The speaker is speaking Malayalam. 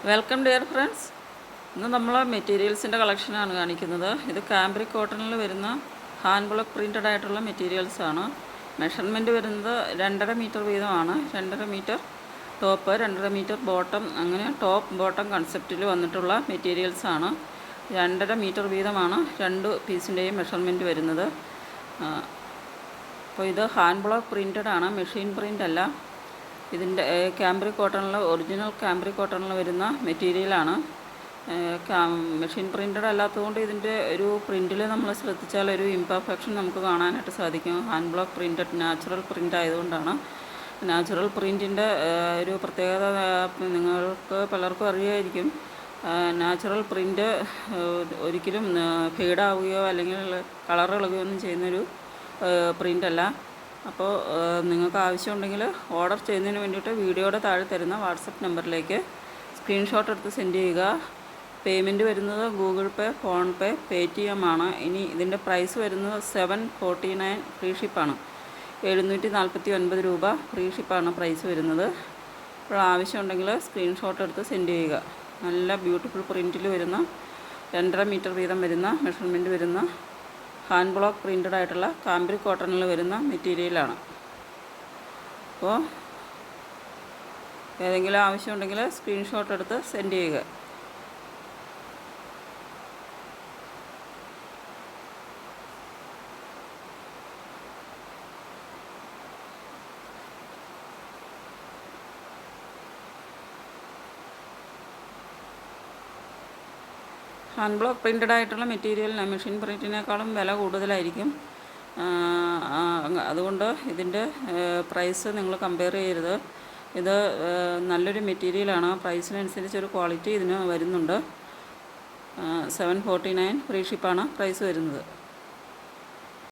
Welcome dear friends. ഇന്ന് നമ്മൾ മെറ്റീരിയൽസിൻ്റെ കളക്ഷനാണ് കാണിക്കുന്നത്. ഇത് കാംബ്രിക് കോട്ടണിൽ വരുന്ന ഹാൻഡ് ബ്ലോക്ക് പ്രിൻറ്റഡ് ആയിട്ടുള്ള മെറ്റീരിയൽസാണ്. മെഷർമെൻറ്റ് വരുന്നത് 2.5 മീറ്റർ വീതമാണ്. 2.5 മീറ്റർ ടോപ്പ്, 2.5 മീറ്റർ ബോട്ടം, അങ്ങനെ ടോപ്പ് ബോട്ടം കൺസെപ്റ്റിൽ വന്നിട്ടുള്ള മെറ്റീരിയൽസാണ്. 2.5 മീറ്റർ വീതമാണ് രണ്ട് പീസിൻ്റെയും മെഷർമെൻറ്റ് വരുന്നത്. അപ്പോൾ ഇത് ഹാൻഡ് ബ്ലോക്ക് പ്രിൻറ്റഡ് ആണ്, മെഷീൻ പ്രിൻ്റ് അല്ല. ഇതിൻ്റെ കാംബ്രിക് കോട്ടണിൽ, ഒറിജിനൽ കാംബ്രിക് കോട്ടണിൽ വരുന്ന മെറ്റീരിയലാണ്. മെഷീൻ പ്രിൻറ്റഡ് അല്ലാത്തതുകൊണ്ട് ഇതിൻ്റെ ഒരു പ്രിൻറ്റിൽ നമ്മൾ ശ്രദ്ധിച്ചാൽ ഒരു ഇംപെർഫെക്ഷൻ നമുക്ക് കാണാനായിട്ട് സാധിക്കും. Hand block printed natural print ആയതുകൊണ്ടാണ്. നാച്ചുറൽ പ്രിൻറ്റിൻ്റെ ഒരു പ്രത്യേകത നിങ്ങൾക്ക് പലർക്കും അറിയായിരിക്കും. നാച്ചുറൽ പ്രിൻ്റ് ഒരിക്കലും ഫെയ്ഡാവുകയോ അല്ലെങ്കിൽ കളർ ഇളകുകയോ ഒന്നും ചെയ്യുന്നൊരു പ്രിൻ്റല്ല. അപ്പോൾ നിങ്ങൾക്ക് ആവശ്യമുണ്ടെങ്കിൽ ഓർഡർ ചെയ്യുന്നതിന് വേണ്ടിയിട്ട് വീഡിയോയുടെ താഴെ തരുന്ന വാട്സപ്പ് നമ്പറിലേക്ക് സ്ക്രീൻഷോട്ട് എടുത്ത് സെൻഡ് ചെയ്യുക. പേയ്മെൻറ്റ് വരുന്നത് ഗൂഗിൾ പേ, ഫോൺ പേ, പേടിഎം ആണ്. ഇനി ഇതിൻ്റെ പ്രൈസ് വരുന്നത് 749 ഫ്രീ ഷിപ്പാണ്. 749 രൂപ ഫ്രീ ഷിപ്പാണ് പ്രൈസ് വരുന്നത്. അപ്പോൾ ആവശ്യമുണ്ടെങ്കിൽ സ്ക്രീൻഷോട്ട് എടുത്ത് സെൻഡ് ചെയ്യുക. നല്ല ബ്യൂട്ടിഫുൾ പ്രിൻറ്റിൽ വരുന്ന 2.5 മീറ്റർ വീതം വരുന്ന മെഷർമെൻറ്റ് വരുന്ന ഹാൻഡ് ബ്ലോക്ക് പ്രിൻറ്റഡ് ആയിട്ടുള്ള കാംബ്രിക് കോട്ടണിൽ വരുന്ന മെറ്റീരിയലാണ്. അപ്പോൾ ഏതെങ്കിലും ആവശ്യമുണ്ടെങ്കിൽ സ്ക്രീൻഷോട്ട് എടുത്ത് സെൻഡ് ചെയ്യുക. ഹാൻഡ് ബ്ലോക്ക് പ്രിൻറ്റഡ് ആയിട്ടുള്ള മെറ്റീരിയലിന് മെഷീൻ പ്രിൻറ്റിനേക്കാളും വില കൂടുതലായിരിക്കും. അതുകൊണ്ട് ഇതിൻ്റെ പ്രൈസ് നിങ്ങൾ കമ്പയർ ചെയ്യരുത്. ഇത് നല്ലൊരു മെറ്റീരിയലാണ്. പ്രൈസിനനുസരിച്ചൊരു ക്വാളിറ്റി ഇതിന് വരുന്നുണ്ട്. 749 ഫ്രീ ഷിപ്പാണ് പ്രൈസ് വരുന്നത്.